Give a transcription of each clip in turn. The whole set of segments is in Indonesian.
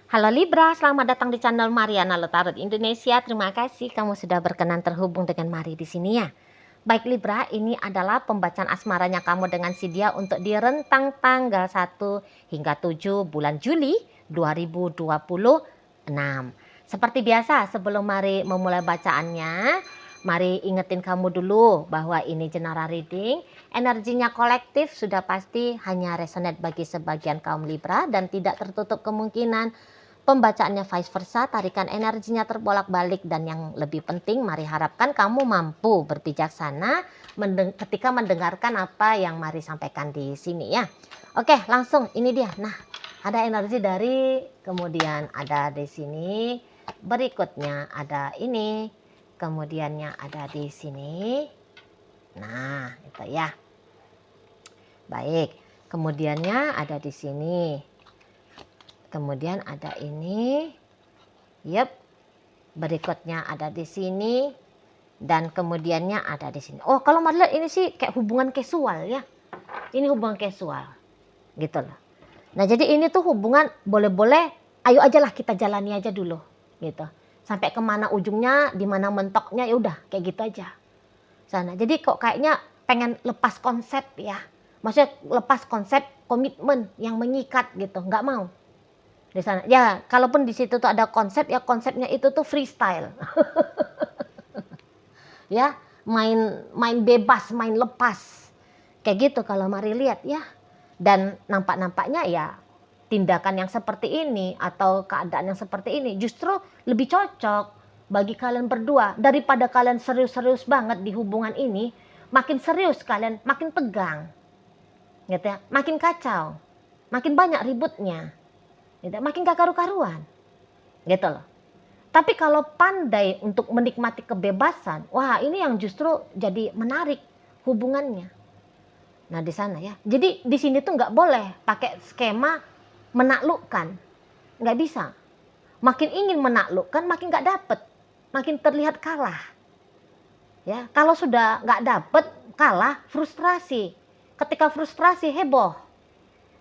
Halo Libra, selamat datang di channel Mariana Tarot Indonesia. Terima kasih kamu sudah berkenan terhubung dengan Mari di sini ya. Baik Libra, ini adalah pembacaan asmaranya kamu dengan si dia untuk di rentang tanggal 1 hingga 7 bulan Juli 2026. Seperti biasa, sebelum Mari memulai bacaannya, Mari ingetin kamu dulu bahwa ini general reading. Energinya kolektif sudah pasti hanya resonate bagi sebagian kaum Libra dan tidak tertutup kemungkinan pembacaannya vice versa, tarikan energinya terbolak-balik, dan yang lebih penting Mari harapkan kamu mampu berbijaksana ketika mendengarkan apa yang Mari sampaikan di sini ya. Oke, langsung ini dia. Nah, ada energi dari, kemudian ada di sini, berikutnya ada ini, kemudiannya ada di sini. Nah, itu ya. Baik, kemudiannya ada di sini. Kemudian ada ini, yep. Berikutnya ada di sini, dan kemudiannya ada di sini. Oh, kalau Mari lihat ini sih kayak hubungan casual ya. Ini hubungan casual, gitu loh. Nah, jadi ini tuh hubungan boleh-boleh, ayo aja lah kita jalani aja dulu, gitu. Sampai kemana ujungnya, di mana mentoknya, ya udah kayak gitu aja. Sana. Jadi kok kayaknya pengen lepas konsep ya. Maksudnya lepas konsep komitmen yang mengikat gitu, nggak mau. Di sana ya, kalaupun di situ tuh ada konsep ya, konsepnya itu tuh freestyle. Ya, main bebas, main lepas kayak gitu kalau Mari lihat ya. Dan nampaknya ya tindakan yang seperti ini atau keadaan yang seperti ini justru lebih cocok bagi kalian berdua daripada kalian serius-serius banget di hubungan ini. Makin serius kalian makin tegang gitu ya, makin kacau, makin banyak ributnya gitu, makin gak karu-karuan gitu loh. Tapi kalau pandai untuk menikmati kebebasan, wah ini yang justru jadi menarik hubungannya. Nah di sana ya. Jadi di sini tuh nggak boleh pakai skema menaklukkan, nggak bisa. Makin ingin menaklukkan, makin nggak dapet, makin terlihat kalah. Ya, kalau sudah nggak dapet, kalah, frustrasi. Ketika frustrasi heboh,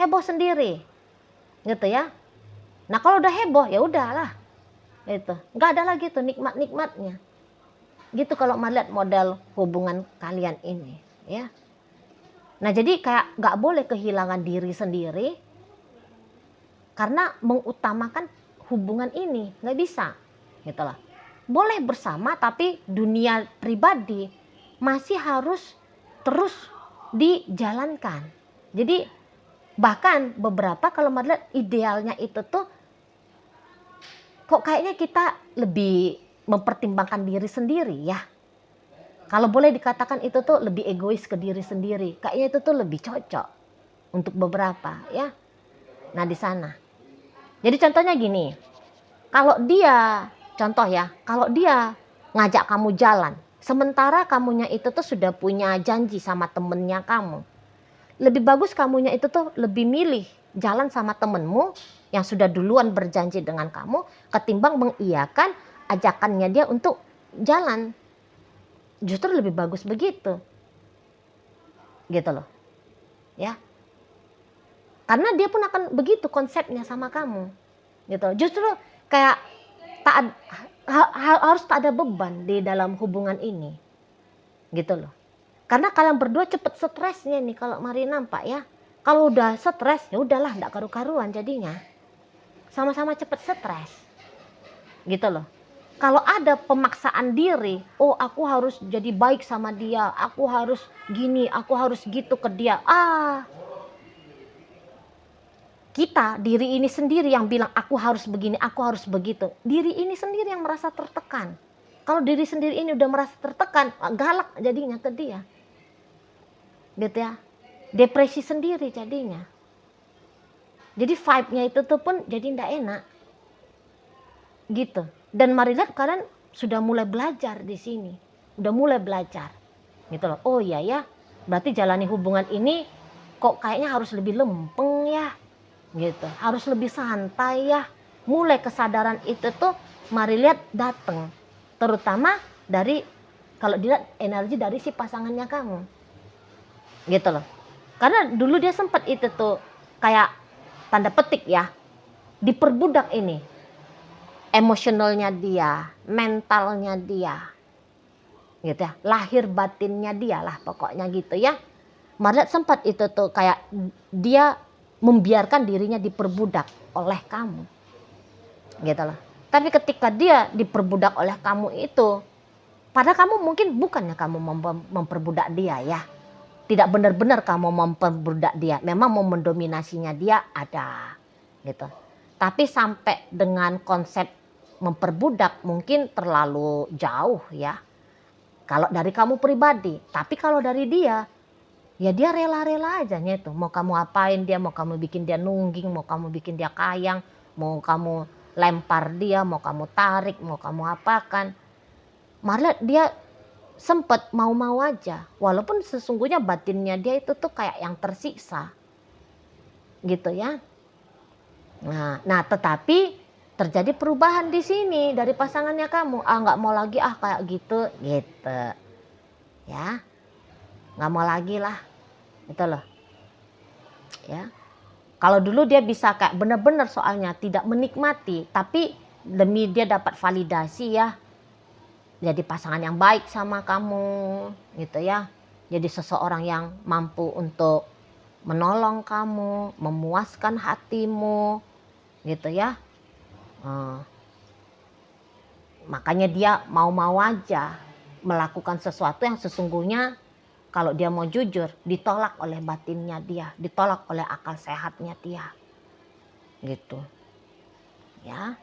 heboh sendiri, gitu ya. Nah kalau udah heboh ya udahlah, itu nggak ada lagi tuh nikmatnya gitu kalau melihat model hubungan kalian ini ya. Nah jadi kayak nggak boleh kehilangan diri sendiri karena mengutamakan hubungan ini, nggak bisa gitu lah. Boleh bersama tapi dunia pribadi masih harus terus dijalankan. Jadi bahkan beberapa kalau melihat idealnya itu tuh kok kayaknya kita lebih mempertimbangkan diri sendiri ya. Kalau boleh dikatakan itu tuh lebih egois ke diri sendiri. Kayaknya itu tuh lebih cocok untuk beberapa ya. Nah di sana. Jadi contohnya gini. Kalau dia, contoh ya, kalau dia ngajak kamu jalan. Sementara kamunya itu tuh sudah punya janji sama temennya kamu. Lebih bagus kamunya itu tuh lebih milih jalan sama temenmu yang sudah duluan berjanji dengan kamu ketimbang mengiyakan ajakannya dia untuk jalan. Justru lebih bagus begitu. Gitu loh. Ya. Karena dia pun akan begitu konsepnya sama kamu. Gitu. Justru kayak harus tak ada beban di dalam hubungan ini. Gitu loh. Karena kalian berdua cepet stresnya nih kalau Mari nampak ya. Kalau udah stres ya udahlah enggak karu-karuan jadinya. Sama-sama cepet stres. Gitu loh. Kalau ada pemaksaan diri, oh aku harus jadi baik sama dia, aku harus gini, aku harus gitu ke dia. Kita, diri ini sendiri yang bilang aku harus begini, aku harus begitu. Diri ini sendiri yang merasa tertekan. Kalau diri sendiri ini udah merasa tertekan, galak jadinya ke dia. Gitu ya. Depresi sendiri jadinya. Jadi vibe-nya itu tuh pun jadi ndak enak. Gitu. Dan Mari lihat kalian sudah mulai belajar di sini. Udah mulai belajar. Gitu loh. Oh iya ya. Berarti jalani hubungan ini kok kayaknya harus lebih lempeng ya. Gitu. Harus lebih santai ya. Mulai kesadaran itu tuh Mari lihat datang. Terutama dari kalau dilihat energi dari si pasangannya kamu. Gitu loh. Karena dulu dia sempat itu tuh kayak tanda petik ya. diperbudak ini, emosionalnya dia, mentalnya dia, gitu ya, lahir batinnya dia lah pokoknya gitu ya. Maria sempat itu tuh kayak dia membiarkan dirinya diperbudak oleh kamu, gitu loh. Tapi ketika dia diperbudak oleh kamu itu, padahal kamu mungkin bukannya kamu memperbudak dia ya, tidak benar-benar kamu memperbudak dia, memang mau mendominasinya dia ada, gitu. Tapi sampai dengan konsep memperbudak mungkin terlalu jauh ya, kalau dari kamu pribadi. Tapi kalau dari dia, ya dia rela-rela aja itu. Mau kamu apain dia, mau kamu bikin dia nungging, mau kamu bikin dia kayang, mau kamu lempar dia, mau kamu tarik, mau kamu apakan. Malah dia sempet mau-mau aja. Walaupun sesungguhnya batinnya dia itu tuh kayak yang tersiksa. Gitu ya. Nah tetapi terjadi perubahan di sini dari pasangannya kamu. Nggak mau lagi kayak gitu. Gitu. Ya. Nggak mau lagi lah. Itu loh. Ya. Kalau dulu dia bisa kayak benar-benar soalnya tidak menikmati, tapi demi dia dapat validasi ya, jadi pasangan yang baik sama kamu, gitu ya. Jadi seseorang yang mampu untuk menolong kamu, memuaskan hatimu, gitu ya. Makanya dia mau-mau aja melakukan sesuatu yang sesungguhnya kalau dia mau jujur, ditolak oleh batinnya dia, ditolak oleh akal sehatnya dia. Gitu. Ya.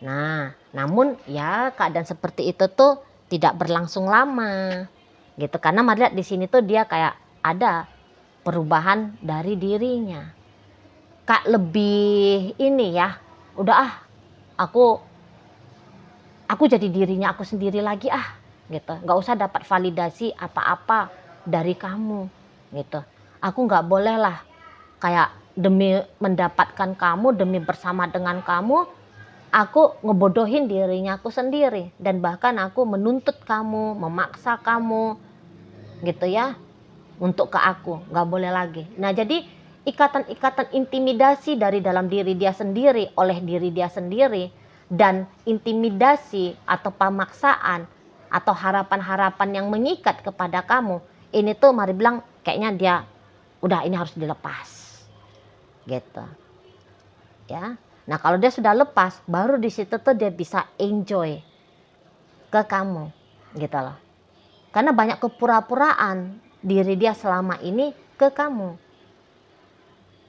Nah, namun ya keadaan seperti itu tuh tidak berlangsung lama. Gitu. Karena Maria di sini tuh dia kayak ada perubahan dari dirinya. Kak lebih ini ya. Udah aku jadi dirinya aku sendiri lagi gitu. Nggak usah dapat validasi apa-apa dari kamu gitu. Aku nggak boleh lah kayak demi mendapatkan kamu, demi bersama dengan kamu, aku ngebodohin dirinya aku sendiri. Dan bahkan aku menuntut kamu, memaksa kamu gitu ya untuk ke aku. Nggak boleh lagi. Nah jadi ikatan-ikatan intimidasi dari dalam diri dia sendiri, oleh diri dia sendiri, dan intimidasi atau pemaksaan atau harapan-harapan yang mengikat kepada kamu, ini tuh mari bilang kayaknya dia udah ini harus dilepas gitu ya. Nah kalau dia sudah lepas, baru di situ tuh dia bisa enjoy ke kamu gitu loh. Karena banyak kepura-puraan diri dia selama ini ke kamu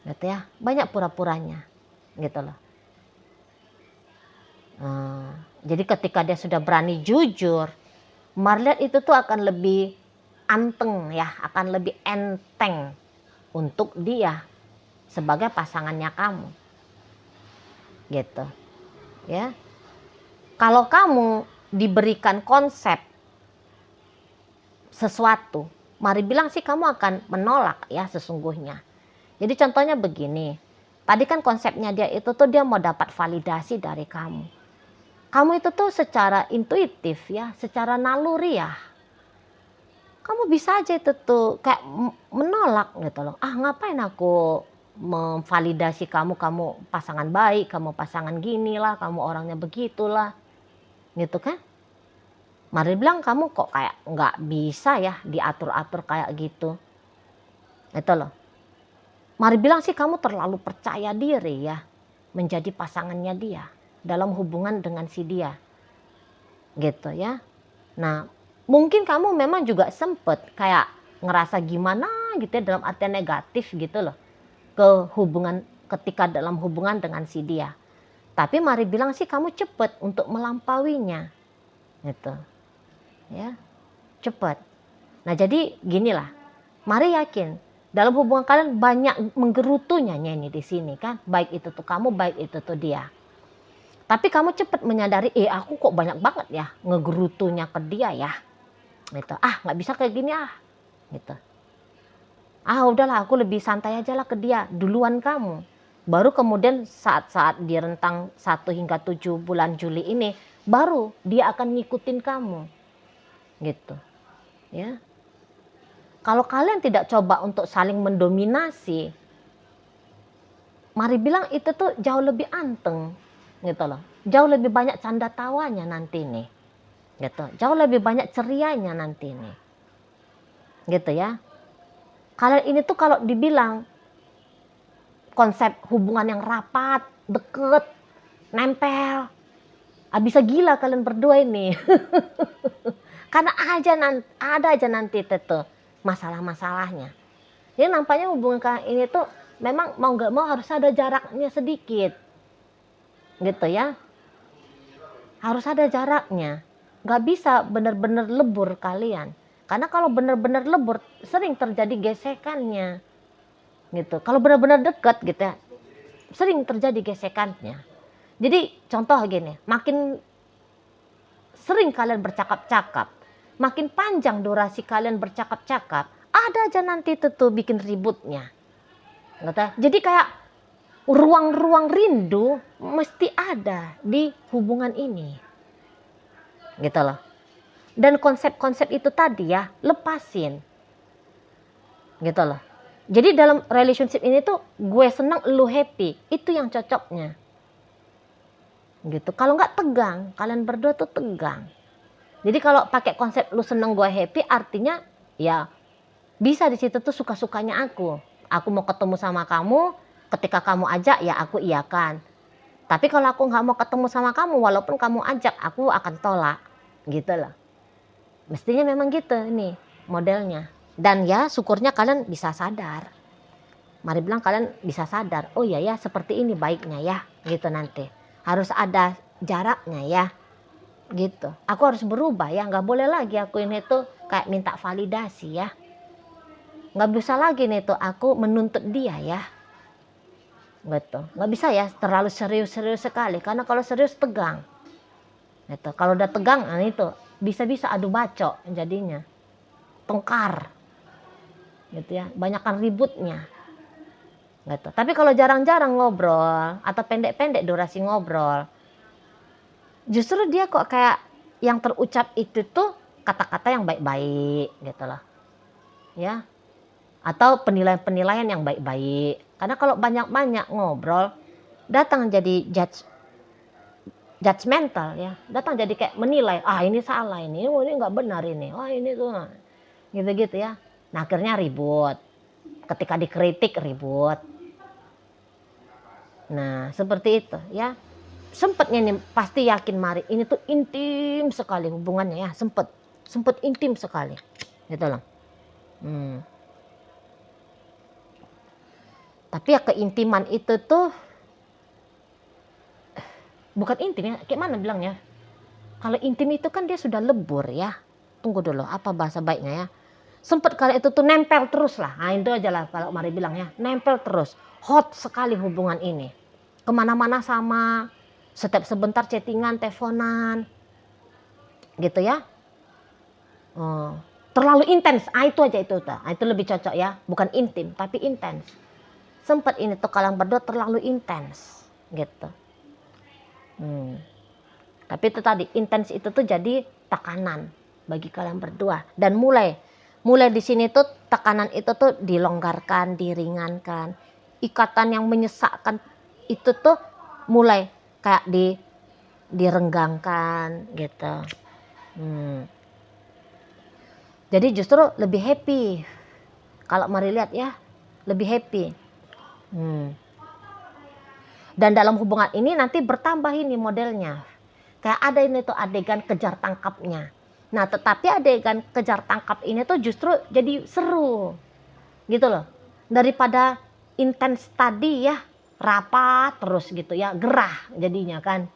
gitu ya, banyak pura-puranya gitu loh. Jadi ketika dia sudah berani jujur, Marliat itu tuh akan lebih anteng ya, akan lebih enteng untuk dia sebagai pasangannya kamu gitu ya. Kalau kamu diberikan konsep sesuatu, mari bilang sih kamu akan menolak ya sesungguhnya. Jadi contohnya begini, tadi kan konsepnya dia itu tuh dia mau dapat validasi dari kamu. Kamu itu tuh secara intuitif ya, secara naluri ya, kamu bisa aja itu tuh kayak menolak gitu loh. Ngapain aku memvalidasi kamu, kamu pasangan baik, kamu pasangan gini lah, kamu orangnya begitulah, gitu kan? Mari bilang kamu kok kayak nggak bisa ya diatur-atur kayak gitu, itu loh. Mari bilang sih kamu terlalu percaya diri ya menjadi pasangannya dia dalam hubungan dengan si dia, gitu ya. Nah mungkin kamu memang juga sempet kayak ngerasa gimana gitu ya dalam artian negatif gitu loh ke hubungan ketika dalam hubungan dengan si dia. Tapi mari bilang sih kamu cepet untuk melampauinya gitu ya, cepet. Nah jadi ginilah, mari yakin dalam hubungan kalian banyak menggerutunya ini di sini kan, baik itu tuh kamu, baik itu tuh dia. Tapi kamu cepet menyadari, aku kok banyak banget ya ngegerutunya ke dia ya, gitu. Nggak bisa kayak gini gitu. Udahlah aku lebih santai aja lah ke dia duluan kamu. Baru kemudian saat-saat di rentang 1 hingga 7 bulan Juli ini, baru dia akan ngikutin kamu, gitu ya. Kalau kalian tidak coba untuk saling mendominasi, Mari bilang itu tuh jauh lebih anteng gitu loh. Jauh lebih banyak canda tawanya nanti nih. Gitu. Jauh lebih banyak cerianya nanti nih. Gitu ya. Kalian ini tuh kalau dibilang konsep hubungan yang rapat, deket, nempel, bisa gila kalian berdua ini. Karena ada aja nanti tuh masalah-masalahnya. Jadi nampaknya hubungan kalian ini tuh memang mau nggak mau harus ada jaraknya sedikit. Gitu ya. Harus ada jaraknya. Nggak bisa benar-benar lebur kalian. Karena kalau benar-benar lebur sering terjadi gesekannya. Gitu. Kalau benar-benar dekat gitu ya, sering terjadi gesekannya. Jadi contoh gini, makin sering kalian bercakap-cakap, makin panjang durasi kalian bercakap-cakap, ada aja nanti tuh bikin ributnya. Jadi kayak ruang-ruang rindu mesti ada di hubungan ini. Gitu loh. Dan konsep-konsep itu tadi ya, lepasin. Gitu loh. Jadi dalam relationship ini tuh gue seneng, lu happy. Itu yang cocoknya. Gitu. Kalau nggak tegang, kalian berdua tuh tegang. Jadi kalau pakai konsep lu seneng gue happy, artinya ya bisa di situ tuh suka-sukanya aku. Aku mau ketemu sama kamu, ketika kamu ajak ya aku iyakan. Tapi kalau aku nggak mau ketemu sama kamu, walaupun kamu ajak, aku akan tolak. Gitu loh. Mestinya memang gitu nih modelnya. Dan ya syukurnya kalian bisa sadar. Mari bilang kalian bisa sadar. Oh iya ya seperti ini baiknya ya. Gitu nanti. Harus ada jaraknya ya. Gitu. Aku harus berubah ya. Nggak boleh lagi aku ini tuh kayak minta validasi ya. Nggak bisa lagi nih tuh aku menuntut dia ya. Gitu. Nggak bisa ya terlalu serius-serius sekali. Karena kalau serius tegang. Gitu. Kalau udah tegang nah itu bisa-bisa adu bacok jadinya. Tengkar. Gitu ya. Banyakan ributnya. Gitu. Tapi kalau jarang-jarang ngobrol atau pendek-pendek durasi ngobrol, justru dia kok kayak yang terucap itu tuh kata-kata yang baik-baik gitu loh. Ya. Atau penilaian-penilaian yang baik-baik. Karena kalau banyak-banyak ngobrol, datang jadi judgmental ya. Datang jadi kayak menilai, ini salah ini nggak benar ini. Ini tuh gitu-gitu ya. Nah, akhirnya ribut. Ketika dikritik ribut. Nah, seperti itu ya. Sempetnya nih pasti yakin Mari ini tuh intim sekali hubungannya ya, sempet intim sekali gitu loh. Tapi ya keintiman itu tuh bukan intim ya, kayak mana bilangnya, kalau intim itu kan dia sudah lebur ya. Tunggu dulu, apa bahasa baiknya ya, sempet kali itu tuh nempel terus lah. Nah itu aja lah kalau Mari bilang ya, nempel terus, hot sekali hubungan ini, kemana-mana sama, setiap sebentar chattingan, teleponan gitu ya. Terlalu intens, itu aja itu lebih cocok ya, bukan intim tapi intens. Sempet ini tuh kalian berdua terlalu intens gitu. Tapi itu tadi intens itu tuh jadi tekanan bagi kalian berdua. Dan mulai di sini tuh tekanan itu tuh dilonggarkan, diringankan. Ikatan yang menyesakkan itu tuh mulai kayak direnggangkan gitu. Jadi justru lebih happy. Kalau Mari lihat ya, lebih happy. Dan dalam hubungan ini nanti bertambah ini modelnya. Kayak ada ini tuh adegan kejar tangkapnya. Nah, tetapi adegan kejar tangkap ini tuh justru jadi seru. Gitu loh. Daripada intens tadi ya, rapat terus gitu ya, gerah jadinya kan.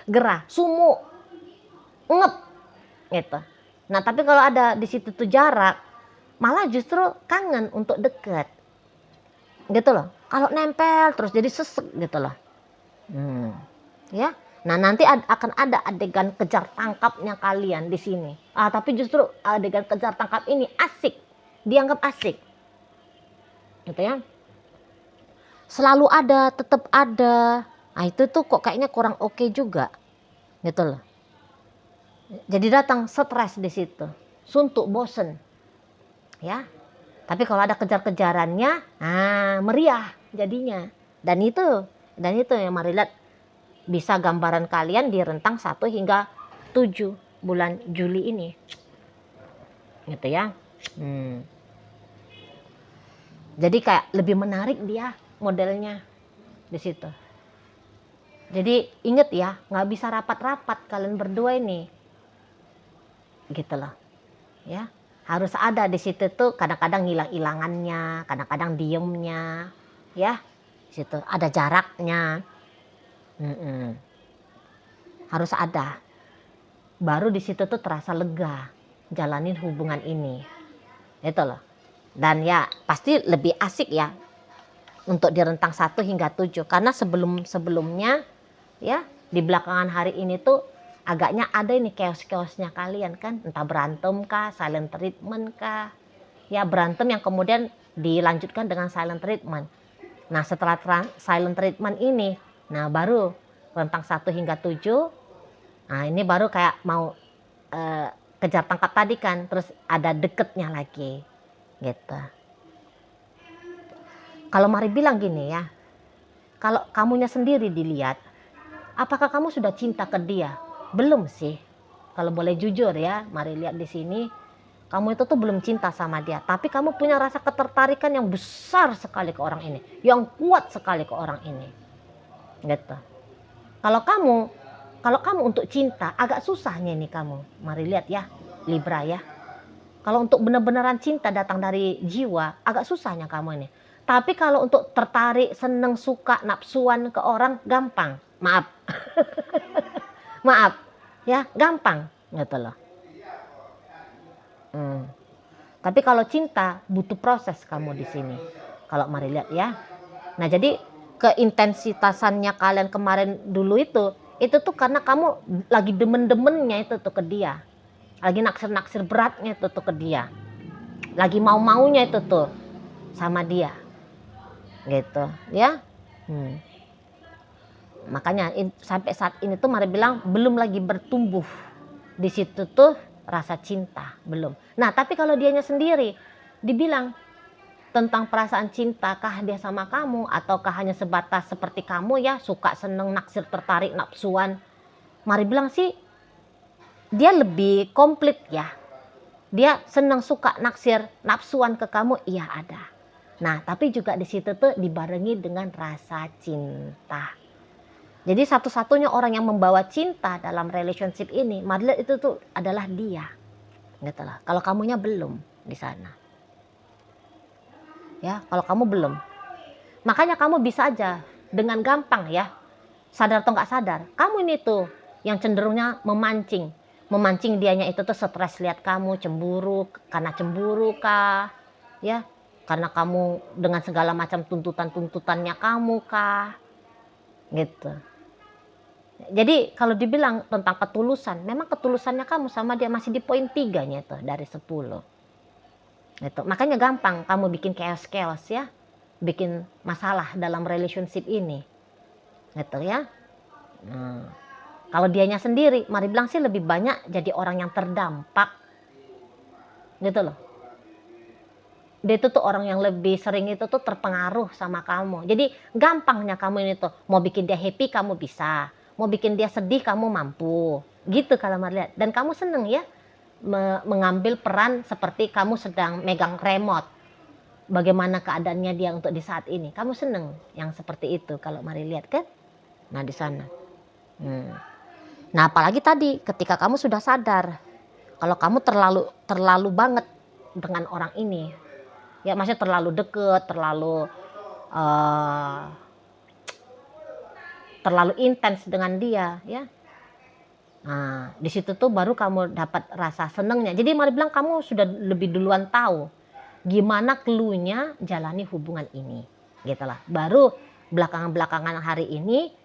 Gerah, sumuk, ngep gitu. Nah, tapi kalau ada di situ tuh jarak, malah justru kangen untuk deket. Gitu loh. Kalau nempel terus jadi sesek gitu loh. Ya. Nah, nanti akan ada adegan kejar tangkapnya kalian di sini. Tapi justru adegan kejar tangkap ini asik. Dianggap asik. Gitu ya. Selalu ada, tetap ada. Nah, itu tuh kok kayaknya kurang oke juga. Gitu loh. Jadi datang stres di situ. Suntuk, bosen. Ya. Tapi kalau ada kejar-kejarannya, meriah. jadinya. Dan itu yang mari lihat, bisa gambaran kalian di rentang 1 hingga 7 bulan Juli ini. Gitu ya. Jadi kayak lebih menarik dia modelnya di situ. Jadi inget ya, nggak bisa rapat-rapat kalian berdua ini. Gitu loh. Ya. Harus ada di situ tuh, kadang-kadang hilang-hilangannya, kadang-kadang diemnya. Ya. Di situ ada jaraknya. Harus ada. Baru di situ tuh terasa lega jalanin hubungan ini. Itu loh. Dan ya pasti lebih asik ya untuk di rentang 1 hingga 7, karena sebelumnya ya di belakangan hari ini tuh agaknya ada ini chaos-chaosnya kalian kan, entah berantem kah, silent treatment kah. Ya berantem yang kemudian dilanjutkan dengan silent treatment. Nah setelah silent treatment ini, nah baru rentang 1 hingga 7, nah ini baru kayak mau kejar tangkap tadi kan, terus ada deketnya lagi gitu. Kalau mari bilang gini ya, kalau kamunya sendiri dilihat, apakah kamu sudah cinta ke dia? Belum sih. Kalau boleh jujur ya, mari lihat di sini, kamu itu tuh belum cinta sama dia, tapi kamu punya rasa ketertarikan yang besar sekali ke orang ini, yang kuat sekali ke orang ini. Gitu. Kalau kamu untuk cinta agak susahnya nih kamu. Mari lihat ya, Libra ya. Kalau untuk benar-benaran cinta datang dari jiwa, agak susahnya kamu ini. Tapi kalau untuk tertarik, seneng, suka, nafsuan ke orang, gampang. Maaf. Maaf. Ya, gampang. Gitu loh. Tapi kalau cinta, butuh proses kamu di sini. Kalau mari lihat ya. Nah, jadi keintensitasannya kalian kemarin dulu itu tuh karena kamu lagi demen-demennya itu tuh ke dia. Lagi naksir-naksir beratnya itu tuh ke dia. Lagi mau-maunya itu tuh sama dia. Gitu ya. Makanya sampai saat ini tuh mari bilang belum lagi bertumbuh di situ tuh rasa cinta, belum. Nah tapi kalau dianya sendiri dibilang tentang perasaan cinta, kah dia sama kamu ataukah hanya sebatas seperti kamu ya, suka, seneng, naksir, tertarik, nafsuan, mari bilang sih dia lebih komplit ya. Dia senang, suka, naksir, nafsuan ke kamu, iya ada. Nah, tapi juga di situ tuh dibarengi dengan rasa cinta. Jadi satu-satunya orang yang membawa cinta dalam relationship ini, Madlet itu tuh adalah dia. Gitu lah. Kalau kamunya belum di sana. Ya, kalau kamu belum. Makanya kamu bisa aja dengan gampang ya, sadar atau nggak sadar, kamu ini tuh yang cenderungnya memancing dianya itu tuh stres lihat kamu, cemburu karena cemburu kah ya, karena kamu dengan segala macam tuntutannya kamu kah gitu. Jadi kalau dibilang tentang ketulusan, memang ketulusannya kamu sama dia masih di poin 3-nya tuh dari 10 gitu. Makanya gampang kamu bikin chaos ya, bikin masalah dalam relationship ini gitu ya. Kalau dianya sendiri, mari bilang sih lebih banyak jadi orang yang terdampak. Gitu loh. Dia itu tuh orang yang lebih sering itu tuh terpengaruh sama kamu. Jadi gampangnya kamu ini tuh, mau bikin dia happy kamu bisa. Mau bikin dia sedih kamu mampu. Gitu kalau mari lihat. Dan kamu seneng ya mengambil peran seperti kamu sedang megang remote. Bagaimana keadaannya dia untuk di saat ini. Kamu seneng yang seperti itu kalau mari lihat kan. Nah di sana. Nah apalagi tadi ketika kamu sudah sadar kalau kamu terlalu banget dengan orang ini, ya maksudnya terlalu deket, terlalu intens dengan dia, ya. Nah di situ tuh baru kamu dapat rasa senengnya. Jadi mari bilang kamu sudah lebih duluan tahu gimana clue-nya jalani hubungan ini, gitulah. Baru belakangan hari ini.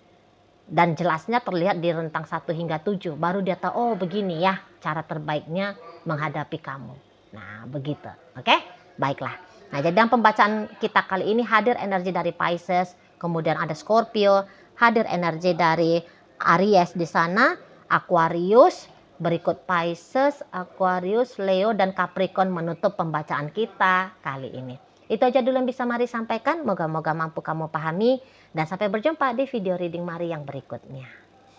Dan jelasnya terlihat di rentang 1 hingga 7. Baru dia tahu, oh begini ya cara terbaiknya menghadapi kamu. Nah begitu, oke? Baiklah. Nah jadi dalam pembacaan kita kali ini hadir energi dari Pisces, kemudian ada Scorpio, hadir energi dari Aries di sana, Aquarius, berikut Pisces, Aquarius, Leo, dan Capricorn menutup pembacaan kita kali ini. Itu aja dulu yang bisa Mari sampaikan, moga-moga mampu kamu pahami, dan sampai berjumpa di video reading Mari yang berikutnya.